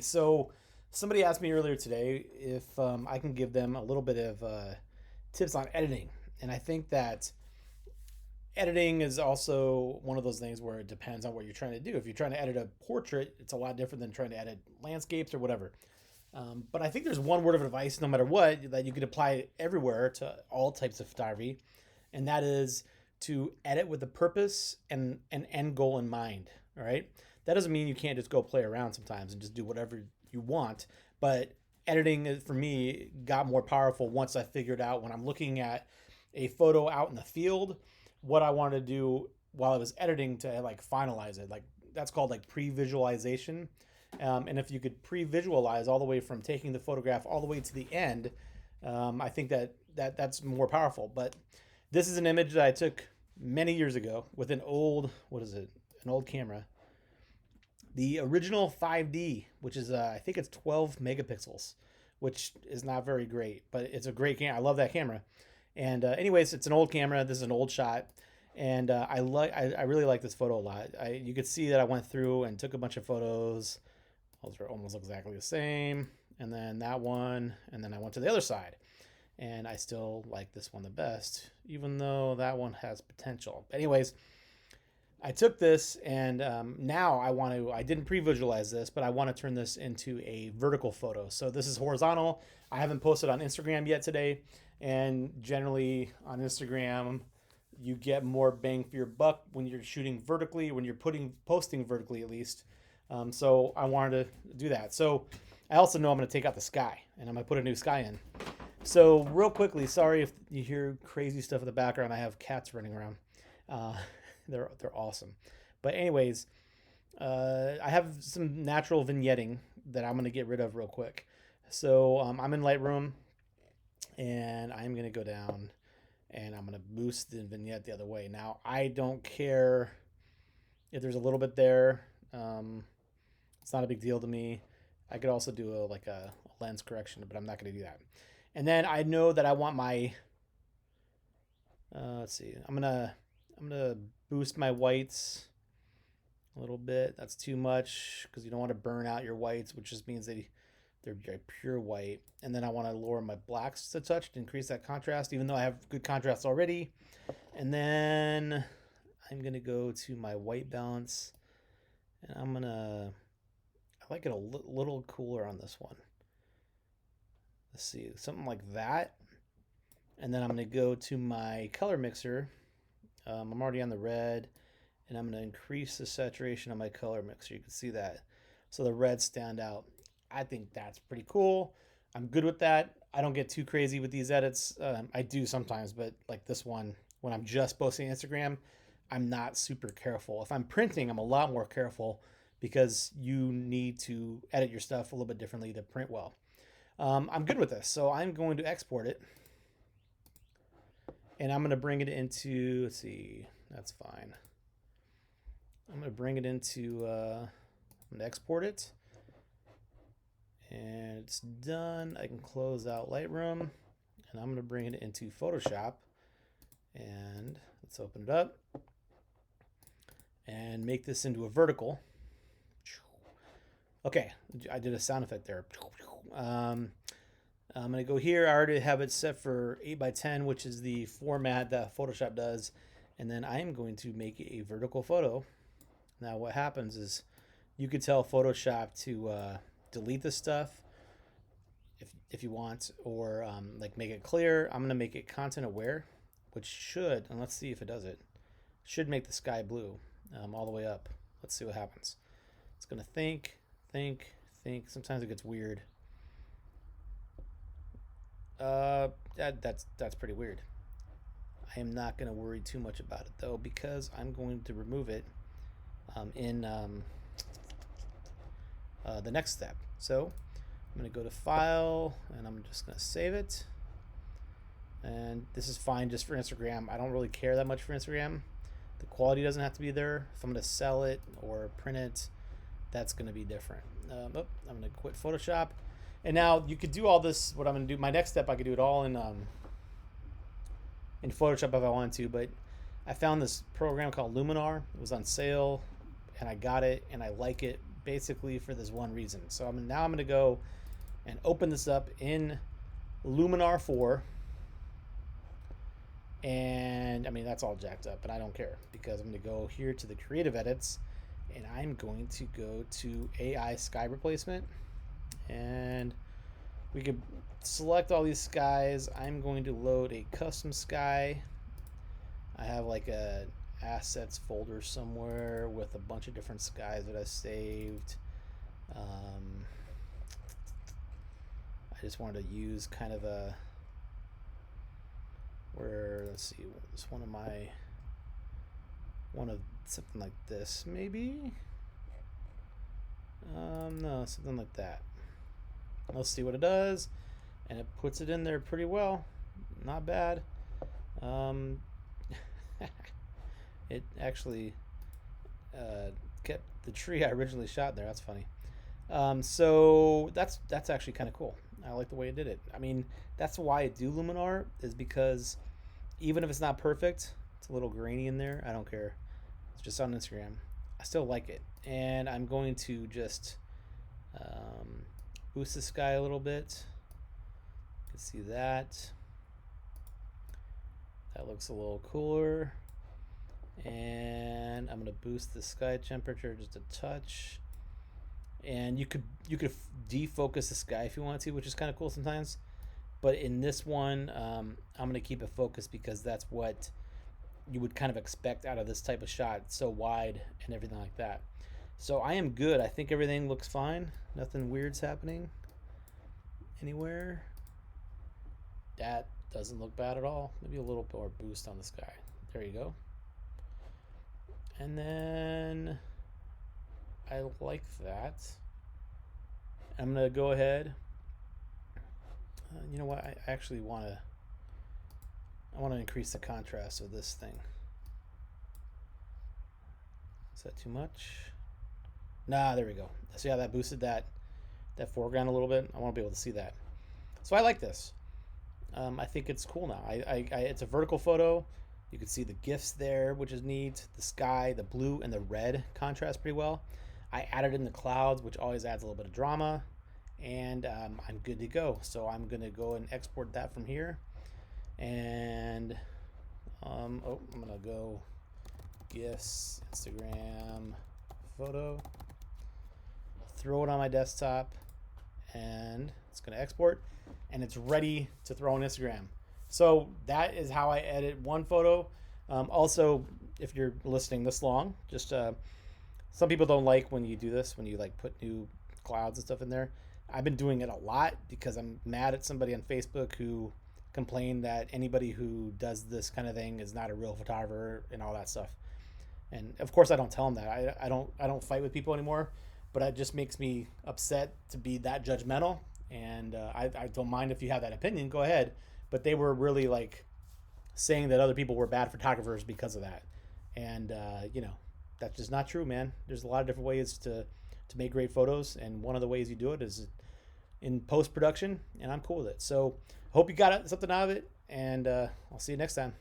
So, somebody asked me earlier today if I can give them a little bit of tips on editing. And I think that editing is also one of those things where it depends on what you're trying to do. If you're trying to edit a portrait, it's a lot different than trying to edit landscapes or whatever. But I think there's one word of advice, no matter what, that you could apply everywhere to all types of photography, and that is to edit with a purpose and an end goal in mind. All right. That doesn't mean you can't just go play around sometimes and just do whatever you want, but editing for me got more powerful once I figured out when I'm looking at a photo out in the field what I wanted to do while I was editing to like finalize it. Like that's called like pre-visualization. And if you could pre-visualize all the way from taking the photograph all the way to the end, I think that's more powerful. But this is an image that I took many years ago with an old, what is it? An old camera. The original 5D, which is I think it's 12 megapixels, which is not very great, but it's a great camera. I love that camera. And anyways, it's an old camera. This is an old shot, and I really like this photo a lot. You could see that I went through and took a bunch of photos. Those are almost exactly the same. And then that one, and then I went to the other side, and I still like this one the best, even though that one has potential. Anyways, I took this and now I didn't pre-visualize this, but I want to turn this into a vertical photo. So this is horizontal. I haven't posted on Instagram yet today. And generally on Instagram, you get more bang for your buck when you're shooting vertically, when you're posting vertically at least. So I wanted to do that. So I also know I'm going to take out the sky and I'm going to put a new sky in. So real quickly, sorry if you hear crazy stuff in the background. I have cats running around. Uh, they're awesome. But anyways, I have some natural vignetting that I'm gonna get rid of real quick. So I'm in Lightroom, and I'm gonna go down, and I'm gonna boost the vignette the other way. Now I don't care if there's a little bit there. It's not a big deal to me. I could also do a lens correction, but I'm not gonna do that. And then I know that I want my let's see. I'm gonna boost my whites a little bit. That's too much because you don't want to burn out your whites, which just means they're very pure white. And then I want to lower my blacks a touch to increase that contrast, even though I have good contrast already. And then I'm gonna go to my white balance, and I like it a little cooler on this one. Let's see, something like that. And then I'm gonna go to my color mixer. I'm already on the red, and I'm going to increase the saturation on my color mixer. You can see that. So the reds stand out. I think that's pretty cool. I'm good with that. I don't get too crazy with these edits. I do sometimes, but like this one, when I'm just posting Instagram, I'm not super careful. If I'm printing, I'm a lot more careful because you need to edit your stuff a little bit differently to print well. I'm good with this. So I'm going to export it. And I'm going to bring it into, let's see, that's fine. I'm going to bring it into, I'm going to export it. And it's done. I can close out Lightroom. And I'm going to bring it into Photoshop. And let's open it up. And make this into a vertical. Okay, I did a sound effect there. I'm going to go here. I already have it set for 8x10, which is the format that Photoshop does. And then I am going to make a vertical photo. Now what happens is you could tell Photoshop to delete this stuff if you want, or like make it clear. I'm going to make it content aware, which should, and let's see if it does it, should make the sky blue all the way up. Let's see what happens. It's going to think. Sometimes it gets weird. That's pretty weird. I am not going to worry too much about it though, because I'm going to remove it in the next step. So I'm going to go to File, and I'm just going to save it. And this is fine just for Instagram. I don't really care that much for Instagram. The quality doesn't have to be there. If I'm going to sell it or print it, that's going to be different. I'm going to quit Photoshop. And now you could do all this. What I'm going to do, my next step, I could do it all in Photoshop if I wanted to. But I found this program called Luminar. It was on sale, and I got it, and I like it basically for this one reason. So now I'm going to go and open this up in Luminar 4. And I mean, that's all jacked up, but I don't care because I'm going to go here to the creative edits and I'm going to go to AI sky replacement, and we could select all these skies. I'm going to load a custom sky. I have like a assets folder somewhere with a bunch of different skies that I saved. I just wanted to use kind of a where, let's see, it's one of something like this maybe. No, something like that. Let's see what it does, and it puts it in there pretty well. Not bad. It actually kept the tree I originally shot there. That's funny. So that's actually kind of cool. I like the way it did it. I mean, that's why I do Luminar, is because even if it's not perfect, it's a little grainy in there. I don't care. It's just on Instagram. I still like it. And I'm going to just boost the sky a little bit. You can see that. That looks a little cooler. And I'm going to boost the sky temperature just a touch. And you could defocus the sky if you want to, which is kind of cool sometimes. But in this one, I'm going to keep it focused because that's what you would kind of expect out of this type of shot. It's so wide and everything like that. So I am good. I think everything looks fine. Nothing weird's happening anywhere. That doesn't look bad at all. Maybe a little more boost on the sky. There you go. And then I like that. I'm going to go ahead. You know what? I actually want to increase the contrast of this thing. Is that too much? Nah, there we go. See how that boosted that foreground a little bit? I want to be able to see that. So I like this. I think it's cool now. It's a vertical photo. You can see the GIFs there, which is neat. The sky, the blue and the red contrast pretty well. I added in the clouds, which always adds a little bit of drama. And I'm good to go. So I'm going to go and export that from here. And I'm going to go GIFs, Instagram, photo. Throw it on my desktop. And it's going to export. And it's ready to throw on Instagram. So that is how I edit one photo. Also, if you're listening this long, just some people don't like when you do this, when you like put new clouds and stuff in there. I've been doing it a lot because I'm mad at somebody on Facebook who complained that anybody who does this kind of thing is not a real photographer and all that stuff. And of course, I don't tell them that. I don't fight with people anymore, but it just makes me upset to be that judgmental. And I don't mind if you have that opinion, go ahead. But they were really like saying that other people were bad photographers because of that. And, that's just not true, man. There's a lot of different ways to make great photos. And one of the ways you do it is in post-production. And I'm cool with it. So I hope you got something out of it. And I'll see you next time.